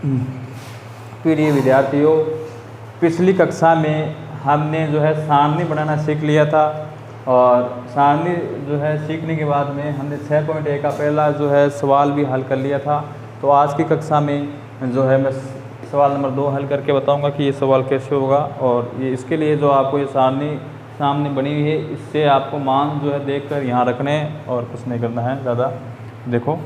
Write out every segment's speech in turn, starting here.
प्रिय विद्यार्थियों, पिछली कक्षा में हमने जो है सारणी बनाना सीख लिया था और सारणी जो है सीखने के बाद में हमने 6.1 का पहला जो है सवाल भी हल कर लिया था। तो आज की कक्षा में जो है मैं सवाल नंबर 2 हल करके बताऊंगा कि ये सवाल कैसे होगा। और ये इसके लिए जो आपको ये सारणी सामने बनी हुई है, इससे आपको मान जो है देखकर यहाँ रखने हैं और कुछ नहीं करना है ज़्यादा। देखो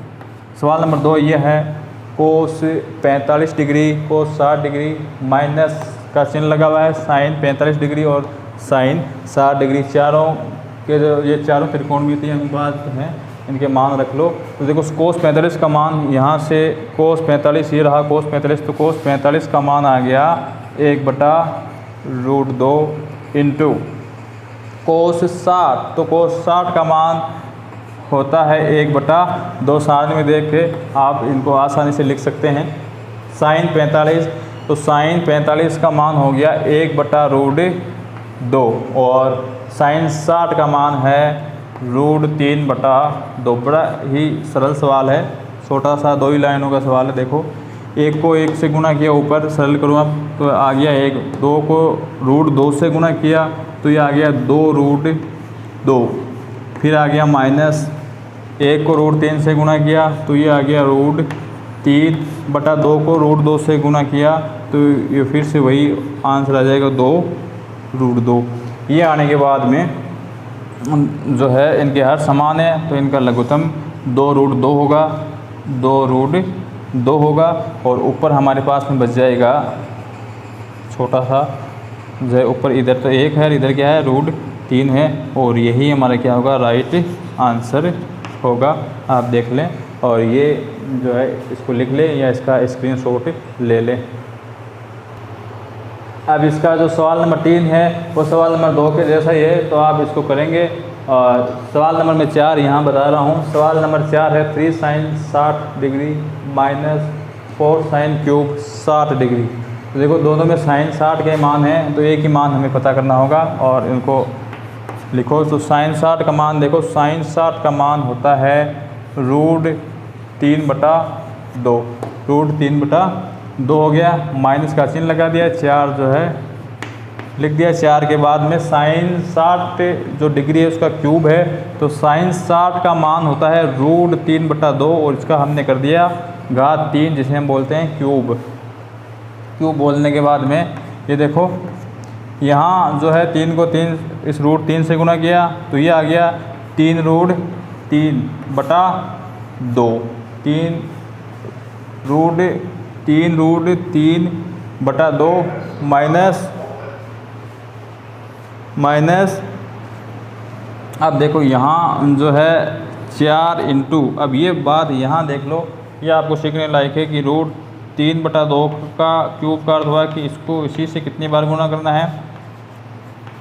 सवाल नंबर 2 ये है, कोस 45 डिग्री कोस 60 डिग्री माइनस का चिन्ह लगा हुआ है, साइन 45 डिग्री और साइन 60 डिग्री, चारों के जो ये चारों त्रिकोणमितीय अनुपात हैं इनके मान रख लो। तो देखो कोस 45 का मान यहाँ से कोस 45 ये रहा कोस 45, तो कोस 45 का मान आ गया 1/√2 इंटू कोस 60, तो कोस 60 का मान होता है 1/2। सारणी में देख के आप इनको आसानी से लिख सकते हैं। साइन 45, तो साइन 45 का मान हो गया 1/√2 और साइन 60 का मान है √3/2। बड़ा ही सरल सवाल है, छोटा सा 2 ही लाइनों का सवाल है। देखो 1 को 1 से गुणा किया, ऊपर सरल करूँगा तो आ गया 1, 2 को √2 से गुणा किया तो ये आ गया 2√2, फिर आ गया माइनस 1 को √3 से गुणा किया तो ये आ गया √3/2 को √2 से गुणा किया तो ये फिर से वही आंसर आ जाएगा 2√2। ये आने के बाद में जो है इनके हर समान है तो इनका लघुत्तम 2√2 होगा, 2√2 होगा और ऊपर हमारे पास में बच जाएगा छोटा सा जो है ऊपर, इधर तो 1 है इधर क्या है √3 है और यही हमारा क्या होगा राइट आंसर होगा। आप देख लें और ये जो है इसको लिख लें या इसका स्क्रीनशॉट ले लें। अब इसका जो सवाल नंबर 3 है वो सवाल नंबर 2 के जैसा ही है, तो आप इसको करेंगे। और सवाल नंबर में 4 यहाँ बता रहा हूँ। सवाल नंबर 4 है 3 sine 60 degree minus 4 sine cube 60 degree. तो देखो दोनों में साइन 60 के मान हैं तो एक ही मान हमें पता करना होगा और इनको लिखो। तो साइन 60 का मान देखो, साइन 60 का मान होता है √3/2, √3/2 हो गया, माइनस का चिन्ह लगा दिया, 4 जो है लिख दिया। 4 के बाद में साइन 60 जो डिग्री है उसका क्यूब है, तो साइन 60 का मान होता है √3/2 और इसका हमने कर दिया घात 3 जिसे हम बोलते हैं क्यूब। क्यूब बोलने के बाद में ये देखो यहाँ जो है 3 को 3 इस √3 से गुणा किया तो ये आ गया 3√3/2, 3√3/2 माइनस अब देखो यहाँ जो है 4 इंटू, अब ये बात यहाँ देख लो, ये आपको सीखने लायक है कि √3/2 का क्यूब का अर्थ हुआ कि इसको इसी से कितनी बार गुणा करना है,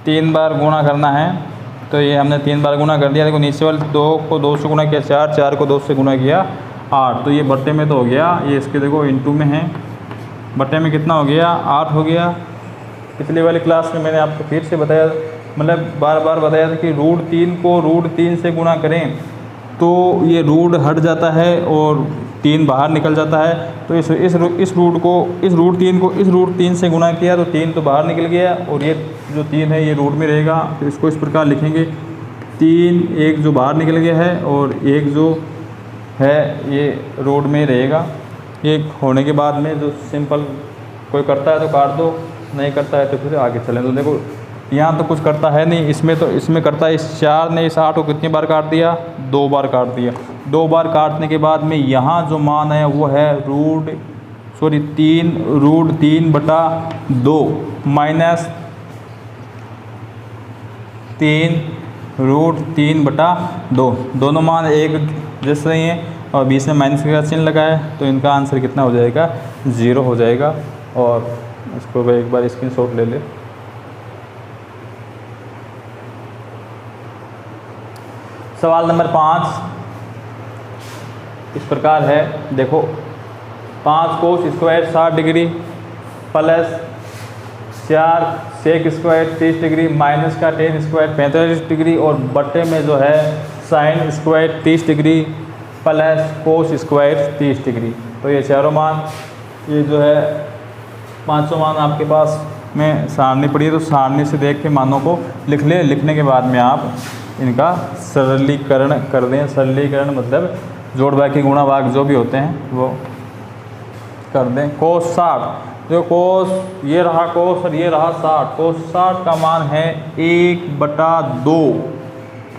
3 बार गुणा करना है। तो ये हमने 3 बार गुणा कर दिया। देखो नीचे वाले 2 को 2 से गुणा किया 4, 4 को 2 से गुणा किया 8, तो ये बट्टे में तो हो गया, ये इसके देखो इंटू में है, बट्टे में कितना हो गया 8 हो गया। पिछली वाली क्लास में मैंने आपको फिर से बताया, मतलब बार बार बताया था कि √3 को √3 से गुणा करें तो ये रूट हट जाता है और 3 बाहर निकल जाता है। तो इस √3 को इस √3 से गुणा किया तो 3 तो बाहर निकल गया और ये जो 3 है ये रूट में रहेगा। तो इसको इस प्रकार लिखेंगे 3, एक जो बाहर निकल गया है और एक जो है ये रूट में रहेगा। ये होने के बाद में जो सिंपल कोई करता है तो काट दो, नहीं करता है तो फिर आगे चलें। तो देखो यहाँ तो कुछ करता है नहीं, इसमें करता है। इस 4 ने इस 8 को कितनी बार काट दिया, 2 बार काट दिया। 2 बार काटने के बाद में यहाँ जो मान है वो है √3/2 माइनस 3√3/2, दोनों मान एक जैसे ही हैं और बीच में माइनस का चिन्ह लगा है तो इनका आंसर कितना हो जाएगा 0 हो जाएगा। और इसको एक बार स्क्रीनशॉट ले ले। सवाल नंबर 5 इस प्रकार है, देखो 5 cos square 60 degree plus 4 sec square 30 degree minus का टेन स्क्वायर 45 डिग्री और बट्टे में जो है sine square 30 degree plus cos square 30 degree. तो ये चारों मान ये जो है पाँचों मान आपके पास में सारणी पड़ी है, तो सारणी से देख के मानों को लिख ले। लिखने के बाद में आप इनका सरलीकरण कर दें। सरलीकरण मतलब जोड़ बाकी गुणा भाग जो भी होते हैं वो कर दें। कोस 60, जो कोस ये रहा कोस और ये रहा 60। कोस 60 का मान है 1/2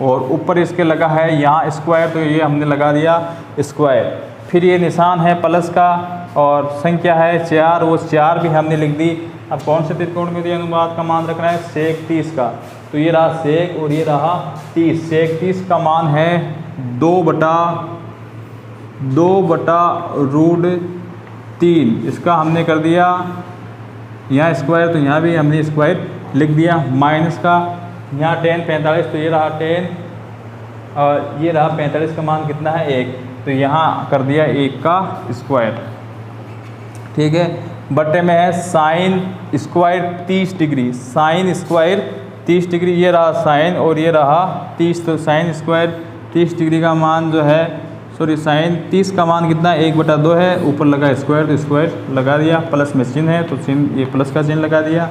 और ऊपर इसके लगा है यहाँ स्क्वायर, तो ये हमने लगा दिया स्क्वायर। फिर ये निशान है प्लस का और संख्या है 4, वो 4 भी हमने लिख दी। अब कौन से त्रिकोणमितीय अनुपात का मान रखना है? sec 30 का। तो ये रहा sec और ये रहा 30। sec 30 का मान है 2/√3। इसका हमने कर दिया यहाँ स्क्वायर, तो यहाँ भी हमने स्क्वायर लिख दिया। माइनस का यहाँ tan 45, तो ये रहा tan और ये रहा 45 का मान कितना है? 1, तो यहाँ कर दिया 1 का स्क्वायर। ठीक है, बट्टे में है sine square 30 degree. Sign square 30 degree, ये रहा साइन और ये रहा 30, तो साइन स्क्वायर 30 डिग्री का मान जो है साइन 30 का मान कितना? 1/2 है। ऊपर लगा स्क्वायर, तो स्क्वायर लगा दिया। प्लस में चिन्ह है तो चिन्ह, ये प्लस का चिन्ह लगा दिया।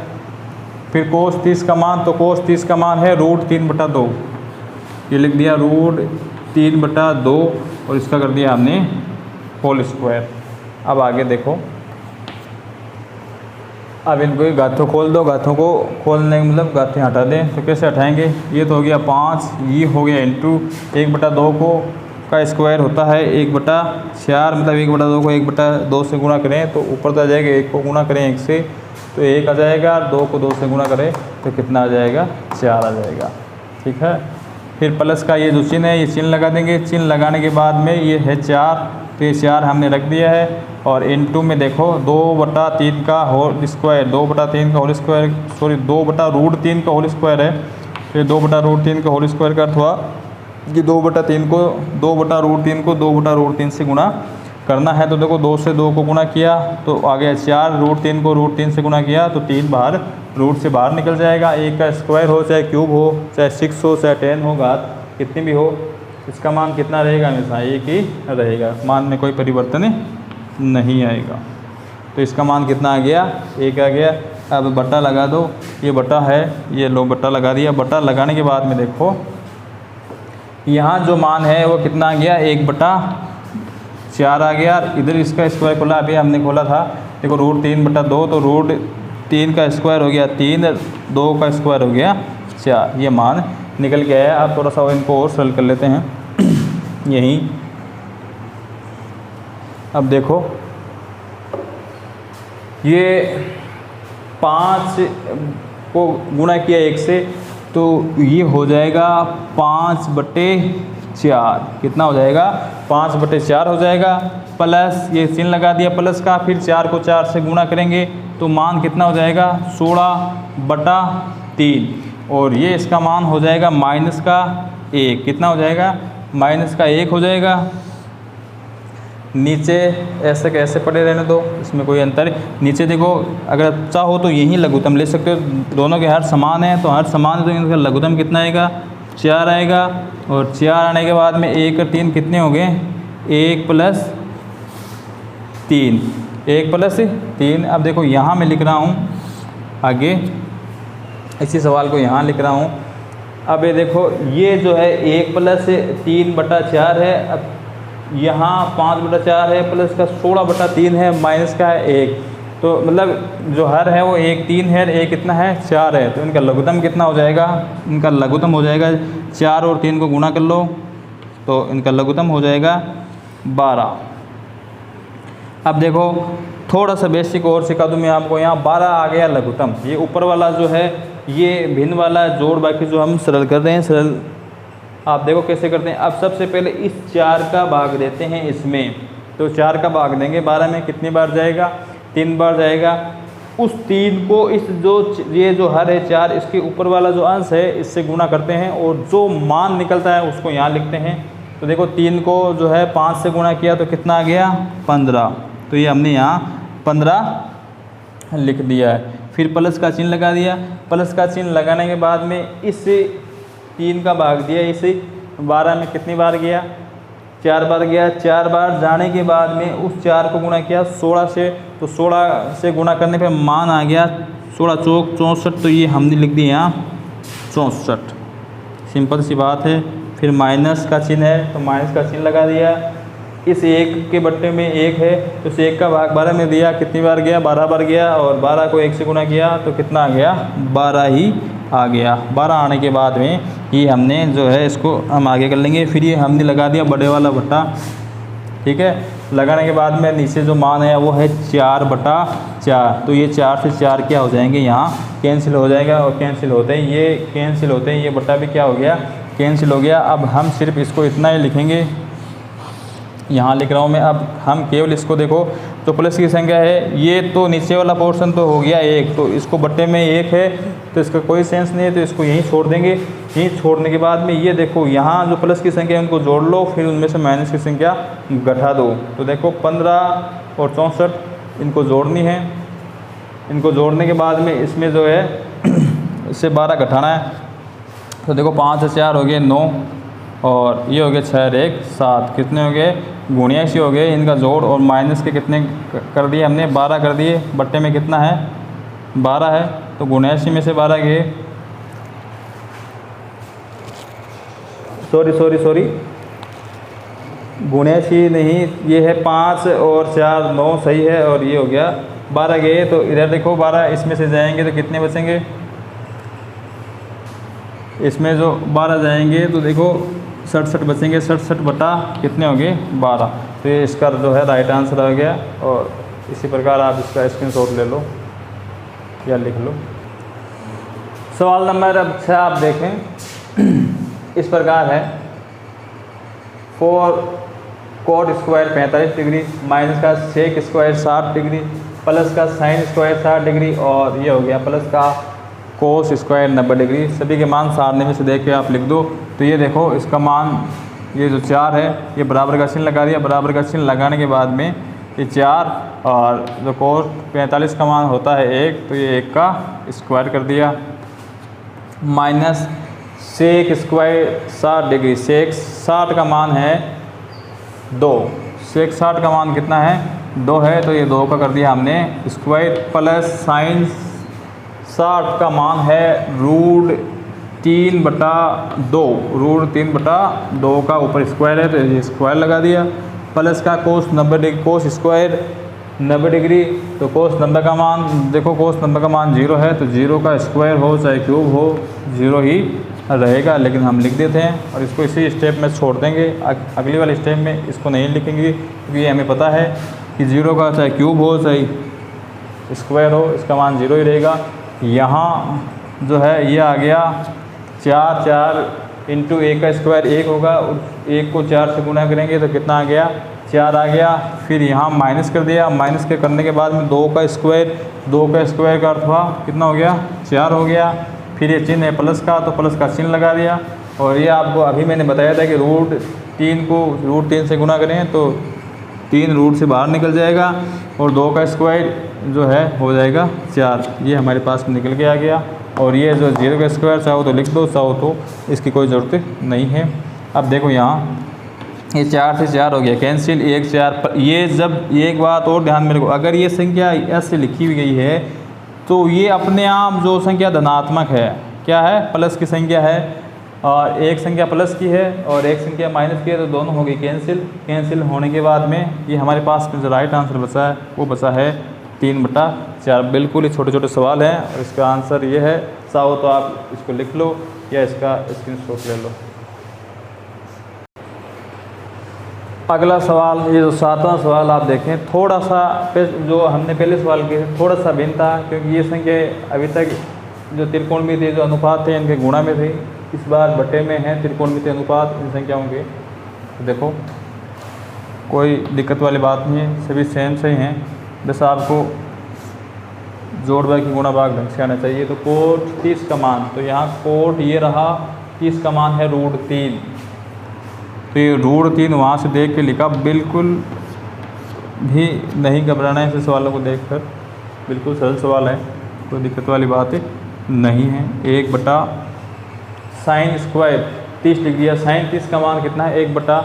फिर कोस 30 का मान, तो कोस 30 का मान है √3/2, ये लिख दिया √3/2 और इसका कर दिया हमने होल स्क्वायर। अब आगे देखो, अब इनको गाठों खोल दो। गाठों को खोलने मतलब गाठें हटा दें, तो कैसे हटाएंगे? ये तो हो गया 5, ये हो गया इंटू 1/2 को का स्क्वायर होता है 1/4, मतलब 1/2 को 1/2 से गुणा करें तो ऊपर तो आ जाएगा। 1 को गुणा करें 1 से तो 1 आ जाएगा, 2 को 2 से गुणा करें तो कितना आ जाएगा? 4 आ जाएगा। ठीक है, फिर प्लस का ये जो चिन्ह है ये चिन्ह लगा देंगे। चिन्ह लगाने के बाद में ये है 4, तो ये 4 हमने रख दिया है। और इनटू में देखो 2/3 का होल स्क्वायर, 2/3 का होल स्क्वायर, 2/√3 का होल स्क्वायर है। तो ये 2/√3 का होल स्क्वायर का अर्थ हुआ कि 2/3 को 2/√3 से गुणा करना है। तो देखो 2 से 2 को गुणा किया तो आ गया 4, √3 को √3 से गुणा किया तो 3 बाहर रूट से बाहर निकल जाएगा। 1 का स्क्वायर हो, चाहे क्यूब हो, चाहे 6 हो, चाहे 10 हो, घात कितनी भी हो, इसका मान कितना रहेगा? हमेशा 1 ही रहेगा। मान में कोई परिवर्तन नहीं आएगा। तो इसका मान कितना आ गया? 1 आ गया। अब बट्टा लगा दो, ये बट्टा है, ये लो बट्टा लगा दिया। बट्टा लगाने के बाद में देखो यहाँ जो मान है वो कितना आ गया? 1/4 आ गया। इधर इसका स्क्वायर खोला, अभी हमने खोला था, देखो √3/2, तो √3 का स्क्वायर हो गया 3, 2 का स्क्वायर हो गया 4, ये मान निकल के आया। अब थोड़ा सा इनको और सरल कर लेते हैं यहीं। अब देखो ये 5 को गुणा किया 1 से तो ये हो जाएगा 5/4। कितना हो जाएगा? 5/4 हो जाएगा। प्लस ये चिन्ह लगा दिया प्लस का, फिर 4 को 4 से गुणा करेंगे तो मान कितना हो जाएगा? 16/3 और ये इसका मान हो जाएगा माइनस का 1। कितना हो जाएगा? माइनस का 1 हो जाएगा। नीचे ऐसे कैसे पड़े रहने दो, इसमें कोई अंतर। नीचे देखो, अगर चाहो तो यही लघुत्तम ले सकते हो, दोनों के हर समान है तो हर समान है, तो इनका लघुत्तम कितना आएगा? 4 आएगा। और 4 आने के बाद में 1 और 3 कितने हो गए? 1 + 3, 1 + 3। अब देखो यहाँ मैं लिख रहा हूँ आगे, इसी सवाल को यहाँ लिख रहा हूँ। अब ये देखो ये जो है 1 + 3/4 है। अब यहाँ 5/4 है, प्लस का 16/3 है, माइनस का है 1, तो मतलब जो हर है वो 1 3 है, 1 कितना है? 4 है। तो इनका लघुत्तम कितना हो जाएगा? इनका लघुत्तम हो जाएगा 4 और 3 को गुणा कर लो तो इनका लघुत्तम हो जाएगा 12। अब देखो थोड़ा सा बेसिक और सिखा दूँ मैं आपको। यहाँ 12 आ गया लघुत्तम। ये ऊपर वाला जो है ये भिन्न वाला जोड़ बाकी जो हम सरल कर रहे हैं, सरल आप देखो कैसे करते हैं। अब सबसे पहले इस 4 का भाग देते हैं इसमें, तो 4 का भाग देंगे 12 में, कितनी बार जाएगा? 3 बार जाएगा। उस 3 को इस ये जो हर है 4, इसके ऊपर वाला जो अंश है इससे गुणा करते हैं और जो मान निकलता है उसको यहाँ लिखते हैं। तो देखो 3 को जो है 5 से गुणा किया तो कितना आ गया? 15, तो ये हमने यहाँ 15 लिख दिया है। फिर प्लस का चिन्ह लगा दिया। प्लस का चिन्ह लगाने के बाद में इस 3 का भाग दिया, इसे 12 में कितनी बार गया? 4 बार गया, 4 बार जाने के बाद में उस 4 को गुणा किया 16 से, तो 16 से गुणा करने पे मान आ गया 16 चौक 64, तो ये हमने लिख दिया यहाँ 64। सिंपल सी बात है। फिर माइनस का चिन्ह है तो माइनस का चिन्ह लगा दिया। इस 1 के बट्टे में 1 है तो उस 1 का भाग 12 में दिया, कितनी बार गया 12 बार गया, और 12 को 1 से गुणा किया तो कितना आ गया 12 ही आ गया। 12 आने के बाद में ये हमने जो है इसको हम आगे कर लेंगे। फिर ये हमने लगा दिया बड़े वाला बट्टा, ठीक है। लगाने के बाद में नीचे जो मान है वो है 4/4, तो ये 4 से 4 क्या हो जाएंगे यहाँ कैंसिल हो जाएगा, और कैंसिल होते ही ये कैंसिल होते ही ये बट्टा भी क्या हो गया कैंसिल हो गया। अब हम सिर्फ इसको इतना ही लिखेंगे, यहाँ लिख रहा हूँ मैं। अब हम केवल इसको देखो तो प्लस की संख्या है, ये तो नीचे वाला पोर्शन तो हो गया 1, तो इसको बट्टे में 1 है तो इसका कोई सेंस नहीं है, तो इसको यहीं छोड़ देंगे। यहीं छोड़ने के बाद में ये देखो यहाँ जो प्लस की संख्या है उनको जोड़ लो, फिर उनमें से माइनस की संख्या घटा दो। तो देखो 15 और 64 इनको जोड़नी है। इनको जोड़ने के बाद में इसमें जो है इससे 12 घटाना है, तो देखो 5 से 4 हो गए 9, और ये हो गए 6 और 1 7, कितने हो गए 79 हो गए। इनका जोड़ और माइनस के कितने कर दिए हमने 12 कर दिए। बट्टे में कितना है 12 है, तो 79 में से 12 गए, सॉरी 79 नहीं, ये है 5 और 4 9 सही है, और ये हो गया 12 गए। तो इधर देखो 12 इसमें से जाएंगे तो कितने बचेंगे, इसमें जो 12 जाएंगे तो देखो 67 बचेंगे। 67 बटा कितने हो गए 12, तो ये इसका जो है राइट आंसर आ गया। और इसी प्रकार आप इसका स्क्रीनशॉट ले लो या लिख लो। सवाल नंबर अब 6 आप देखें, इस प्रकार है 4 cot स्क्वायर 45 डिग्री, माइनस का सेक स्क्वायर 60 डिग्री, प्लस का साइन स्क्वायर 60 डिग्री, और ये हो गया प्लस का कोस स्क्वायर 90 डिग्री। सभी के मान सारणी में से देख के आप लिख दो। तो ये देखो इसका मान ये जो 4 है ये बराबर का चिन्ह लगा दिया। बराबर का चिन्ह लगाने के बाद में ये 4 और जो कोस 45 का मान होता है 1, तो ये 1 का स्क्वायर कर दिया। माइनस सेक स्क्वायर 60 डिग्री, सेक 60 का मान है 2, सेक 60 का मान कितना है 2 है, तो ये 2 का कर दिया हमने स्क्वायर। प्लस साइन 60 का मान है √3/2, √3/2 का ऊपर स्क्वायर है तो ये स्क्वायर लगा दिया। प्लस का कोस 90 डिग्री, कोस स्क्वायर 90 डिग्री, तो कोस 90 का मान देखो, कोस 90 का मान 0 है, तो 0 का स्क्वायर हो चाहे क्यूब हो 0 ही रहेगा, लेकिन हम लिख देते हैं और इसको इसी स्टेप में छोड़ देंगे। अगली वाले स्टेप में इसको नहीं लिखेंगे क्योंकि हमें पता है कि 0 का चाहे क्यूब हो चाहे स्क्वायर हो इसका मान 0 ही रहेगा। यहाँ जो है ये आ गया 4 इंटू 1 का स्क्वायर 1 होगा, 1 को 4 से गुना करेंगे तो कितना आ गया 4 आ गया। फिर यहाँ माइनस कर दिया, माइनस के करने के बाद में 2 का स्क्वायर का अर्थ हुआ कितना हो गया 4 हो गया। फिर ये चिन्ह है प्लस का, तो प्लस का चिन्ह लगा दिया। और ये आपको अभी मैंने बताया था कि √3 को √3 से गुना करें तो 3 रूट से बाहर निकल जाएगा, और 2 का स्क्वायर जो है हो जाएगा 4। ये हमारे पास निकल के आ गया। और ये जो 0 का स्क्वायर चाहो तो लिख दो, चाहो तो इसकी कोई ज़रूरत नहीं है। अब देखो यहाँ ये 4 से 4 हो गया कैंसिल, 1 4। ये जब एक बात और ध्यान में रखो, अगर ये संख्या ऐसे लिखी हुई गई है तो ये अपने आप जो संख्या धनात्मक है क्या है प्लस की संख्या है, और एक संख्या प्लस की है और एक संख्या माइनस की है, तो दोनों हो गई कैंसिल। कैंसिल होने के बाद में ये हमारे पास जो राइट आंसर बचा है वो बचा है 3/4। बिल्कुल ही छोटे छोटे सवाल हैं और इसका आंसर ये है। चाहो तो आप इसको लिख लो या इसका स्क्रीनशॉट ले लो। अगला सवाल, ये जो 7वां सवाल आप देखें, थोड़ा सा जो हमने पहले सवाल किए थोड़ा सा भिन्न था, क्योंकि ये संख्या अभी तक जो त्रिकोणमितीय जो अनुपात थे इनके गुणा में थे, इस बार बटे में है त्रिकोणमितीय अनुपात इन संख्याओं के। तो देखो कोई दिक्कत वाली बात नहीं है, सभी सेम से ही हैं, बस आपको जोड़ भाग की गुणा भाग ढंग से आना चाहिए। तो कोट 30 का मान, तो यहाँ कोट ये रहा 30 का मान है √3, तो ये √3 वहाँ से देख के लिखा, बिल्कुल भी नहीं घबराना है ऐसे सवालों को देखकर, बिल्कुल सरल सवाल है, कोई दिक्कत वाली बात नहीं है। 1/sin स्क्वायर 30 डिग्री, या sin 30 का मान कितना है 1/,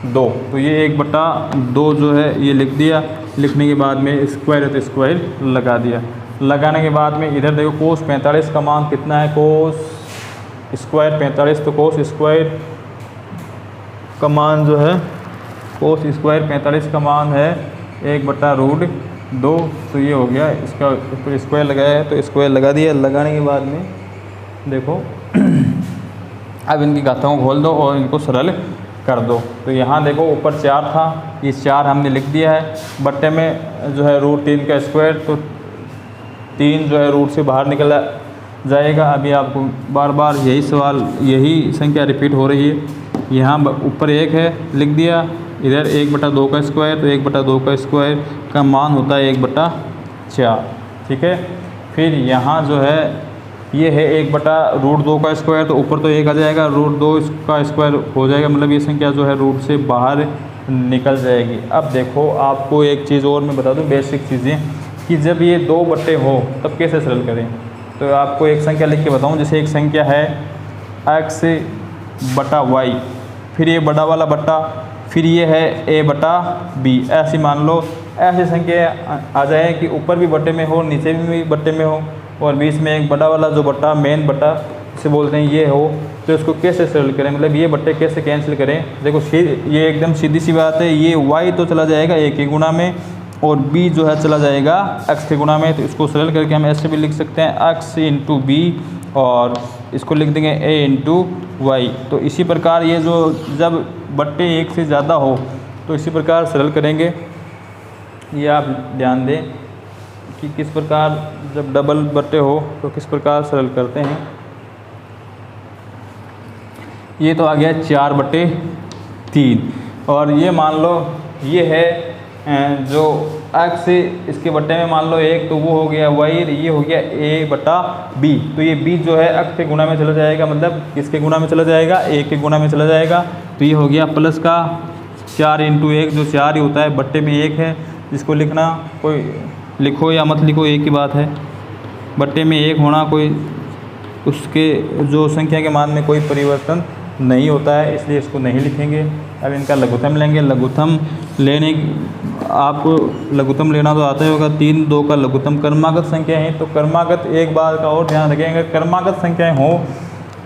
2। तो ये 1/2 जो है ये लिख दिया। लिखने के बाद में स्क्वायर है तो स्क्वायर लगा दिया। लगाने के बाद में इधर देखो कोस 45 का मान कितना है, कोस स्क्वायर 45, तो कोस स्क्वायर का मान जो है, कोस स्क्वायर 45 का मान है 1/√2। तो ये हो गया इसका, ऊपर स्क्वायर लगाया है तो स्क्वायर लगा दिया। लगाने के बाद में देखो अब इनकी गाथाओं को खोल दो और इनको सरल कर दो। तो यहाँ देखो ऊपर 4 था, ये 4 हमने लिख दिया है। बट्टे में जो है √3 का स्क्वायर, तो 3 जो है रूट से बाहर निकल जाएगा। अभी आपको बार बार यही सवाल, यही संख्या रिपीट हो रही है। यहाँ ऊपर 1 है, लिख दिया। इधर 1/2 का स्क्वायर, तो 1/2 का स्क्वायर का मान होता है 1/4। ठीक है। फिर यहाँ जो है ये है 1/√2 का स्क्वायर, तो ऊपर तो 1 आ जाएगा, √2 का स्क्वायर हो जाएगा, मतलब ये संख्या जो है रूट से बाहर निकल जाएगी। अब देखो आपको एक चीज़ और मैं बता दूँ, बेसिक चीज़ें, कि जब ये 2 बट्टे हो तब कैसे सरल करें। तो आपको एक संख्या लिख के बताऊँ, जैसे एक संख्या है x/y, फिर ये बड़ा वाला बट्टा, फिर ये है a/b, ऐसी मान लो। ऐसी संख्या आ जाए कि ऊपर भी बट्टे में हो, नीचे भी बट्टे में हो, और बीच में एक बड़ा वाला जो बट्टा, मेन बट्टा इसे बोलते हैं, ये हो। तो इसको कैसे सरल करें, मतलब ये बट्टे कैसे कैंसिल करें। देखो ये एकदम सीधी सी बात है, ये y तो चला जाएगा a के गुणा में, और b जो है चला जाएगा x के गुणा में। तो इसको सरल करके हम ऐसे भी लिख सकते हैं x × b, और इसको लिख देंगे a × y। तो इसी प्रकार ये जो जब बट्टे 1 से ज़्यादा हो तो इसी प्रकार सरल करेंगे। ये आप ध्यान दें कि किस प्रकार जब डबल बट्टे हो तो किस प्रकार सरल करते हैं। ये तो आ गया 4/3, और ये मान लो ये है जो x इसके बट्टे में मान लो 1, तो वो हो गया y, ये हो गया a/b। तो ये b जो है x के गुणा में चला जाएगा, मतलब किसके गुणा में चला जाएगा, a के गुणा में चला जाएगा। तो ये हो गया प्लस का 4 × 1, जो 4 ही होता है, बट्टे में 1 है। इसको लिखना, कोई लिखो या मत लिखो एक ही बात है, बट्टे में 1 होना कोई उसके जो संख्या के मान में कोई परिवर्तन नहीं होता है, इसलिए इसको नहीं लिखेंगे। अब इनका लघुत्तम लेंगे। लघुत्तम लेने, आपको लघुत्तम लेना तो आता ही होगा। 3 2 का लघुत्तम क्रमागत संख्या है, तो क्रमागत एक बात का और ध्यान रखेंगे, क्रमागत संख्याएं हो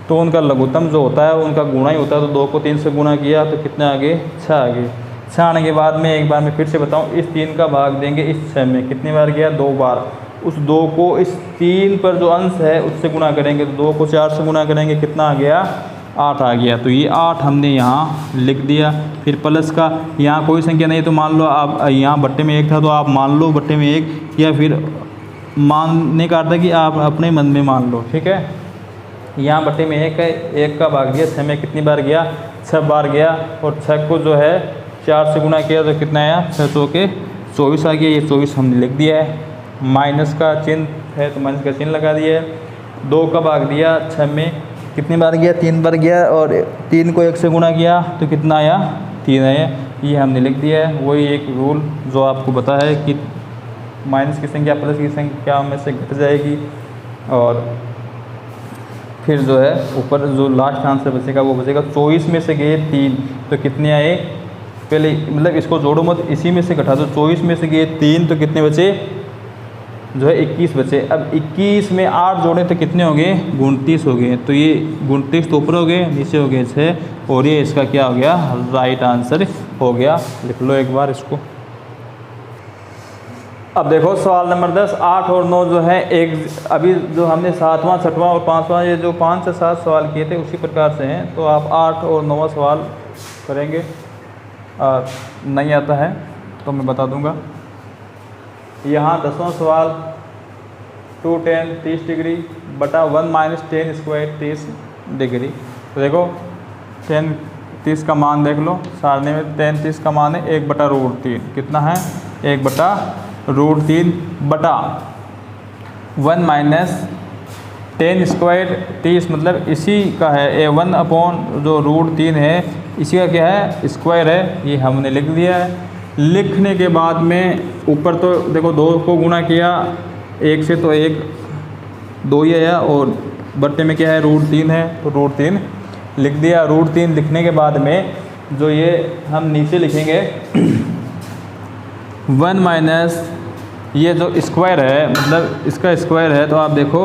तो उनका लघुत्तम जो होता है उनका गुणा ही होता है। तो 2 को 3 से गुणा किया तो कितने आगे, 6 आगे। 6 आने के बाद में एक बार मैं फिर से बताऊं, इस 3 का भाग देंगे इस 6 में, कितनी बार गया, 2 बार। उस 2 को इस 3 पर जो अंश है उससे गुणा करेंगे, तो 2 को 4 से गुणा करेंगे, कितना आ गया, 8 आ गया। तो ये 8 हमने यहाँ लिख दिया। फिर प्लस का, यहाँ कोई संख्या नहीं तो मान लो आप, यहाँ बट्टे में 1 था तो आप मान लो बट्टे में 1, या फिर मानने का अर्थ है कि आप अपने मन में मान लो। ठीक है। यहाँ बट्टे में 1 है, 1 का भाग दिया 6 में, कितनी बार गया, 6 बार गया। और 6 को जो है 4 से गुणा किया तो कितना आया, 6 के 24 आ गया। ये 24 हमने लिख दिया है। माइनस का चिन्ह है तो माइनस का चिन्ह लगा दिया है। 2 का भाग दिया 6 में, कितनी बार गया, 3 बार गया, और 3 को 1 से गुणा किया तो कितना आया, 3 आया। ये हमने लिख दिया है। वही एक रूल जो आपको पता है कि माइनस की संख्या प्लस की संख्या में से घट जाएगी, और फिर जो है ऊपर जो लास्ट आंसर बचेगा वो बचेगा। 24 में से गए 3 तो कितने आए, पहले मतलब इसको जोड़ो मत, इसी में से घटा दो। 24 में से गए 3 तो कितने बचे, जो है 21 बचे। अब 21 में 8 जोड़े तो कितने हो गए, 29 हो गए। तो ये 29 तो ऊपर हो गए, नीचे हो गए 6, और ये इसका क्या हो गया, राइट आंसर हो गया। लिख लो एक बार इसको। अब देखो सवाल नंबर 10, 8 और 9 जो है एक, अभी जो हमने 7वां 6वां और 5वां ये जो 5 से 7 सवाल किए थे उसी प्रकार से हैं। तो आप 8 और 9वां सवाल करेंगे। नहीं आता है तो मैं बता दूंगा। यहाँ 10वां सवाल 2 tan 30 डिग्री बटा 1 - tan स्क्वायर 30 डिग्री। तो देखो tan 30 का मान देख लो, सारणी में tan 30 का मान है 1/√3, कितना है, 1/√3 बटा 1 - tan स्क्वायर 30, मतलब इसी का है A1 अपॉन जो √3 है, इसी का क्या है, स्क्वायर है। ये हमने लिख दिया है। लिखने के बाद में ऊपर तो देखो 2 को गुणा किया 1 से तो 1 2 ही आया, और बट्टे में क्या है, √3 है तो √3 लिख दिया। √3 लिखने के बाद में जो ये हम नीचे लिखेंगे 1 माइनस ये जो स्क्वायर है, मतलब इसका स्क्वायर है, तो आप देखो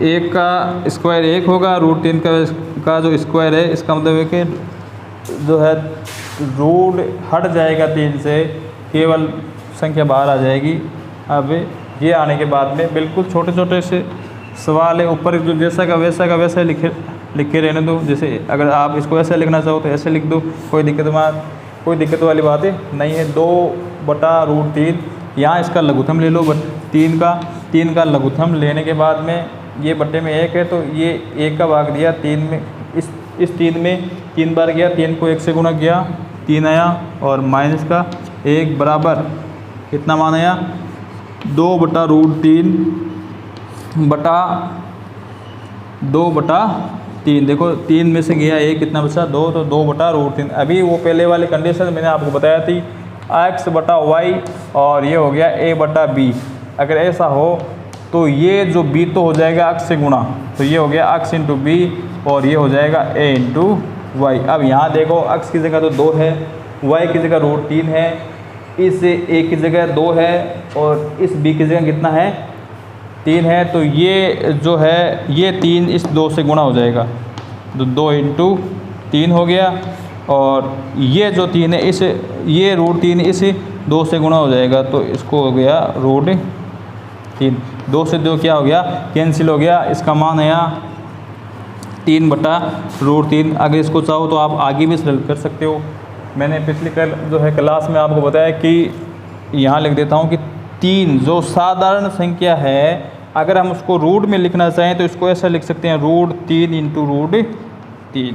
1 का स्क्वायर 1 होगा, √3 का जो स्क्वायर है, इसका मतलब है कि जो है रूट हट जाएगा 3 से, केवल संख्या बाहर आ जाएगी। अब ये आने के बाद में बिल्कुल छोटे छोटे से सवाल है, ऊपर जो जैसा का वैसा लिख के रहने दो। जैसे अगर आप इसको ऐसे लिखना चाहो तो ऐसे लिख दो, कोई दिक्कत वाली बात नहीं है। 2/√3 यहाँ इसका लघुत्तम ले लो 3 का लघुत्तम लेने के बाद में ये बट्टे में 1 है, तो ये 1 का भाग दिया 3 में, इस 3 में 3 बार गया, 3 को 1 से गुणा किया 3 आया, और माइनस का 1 बराबर कितना मान आया 2/√3 बटा 2/3। देखो 3 में से गया 1, कितना बचा 2, तो 2/√3। अभी वो पहले वाली कंडीशन मैंने आपको बताया थी x/y, और ये हो गया a/b। अगर ऐसा हो तो ये जो b तो हो जाएगा x से गुणा, तो ये हो गया x × b, और ये हो जाएगा a × y। अब यहाँ देखो x की जगह तो 2 है, y की जगह √3 है, इस a की जगह 2 है, और इस b की जगह कितना है 3 है। तो ये जो है ये 3 इस 2 से गुणा हो जाएगा, तो 2 × 3 हो गया, और ये जो 3 है ये √3 इस 2 से गुणा हो जाएगा, तो इसको हो गया √3। 2 से 2 क्या हो गया कैंसिल हो गया, इसका मान आया 3/√3। अगर इसको चाहो तो आप आगे भी सरल कर सकते हो। मैंने पिछली क्लास में आपको बताया कि यहाँ लिख देता हूँ कि 3 जो साधारण संख्या है, अगर हम उसको रूट में लिखना चाहें तो इसको ऐसा लिख सकते हैं √3 × √3।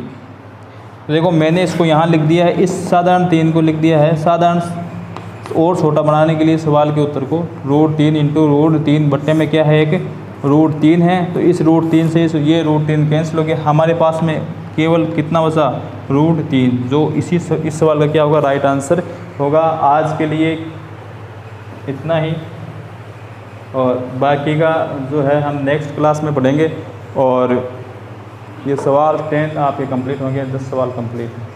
देखो मैंने इसको यहाँ लिख दिया है, इस साधारण 3 को लिख दिया है। साधारण और छोटा बनाने के लिए सवाल के उत्तर को √3 × √3 बट्टे में क्या है एक √3 है, तो इस √3 से ये √3 कैंसिल हो गया। हमारे पास में केवल कितना बचा √3, जो इस सवाल का क्या होगा राइट आंसर होगा। आज के लिए इतना ही, और बाकी का जो है हम नेक्स्ट क्लास में पढ़ेंगे। और ये सवाल 10 आपके कंप्लीट होंगे, 10 सवाल कंप्लीट हैं।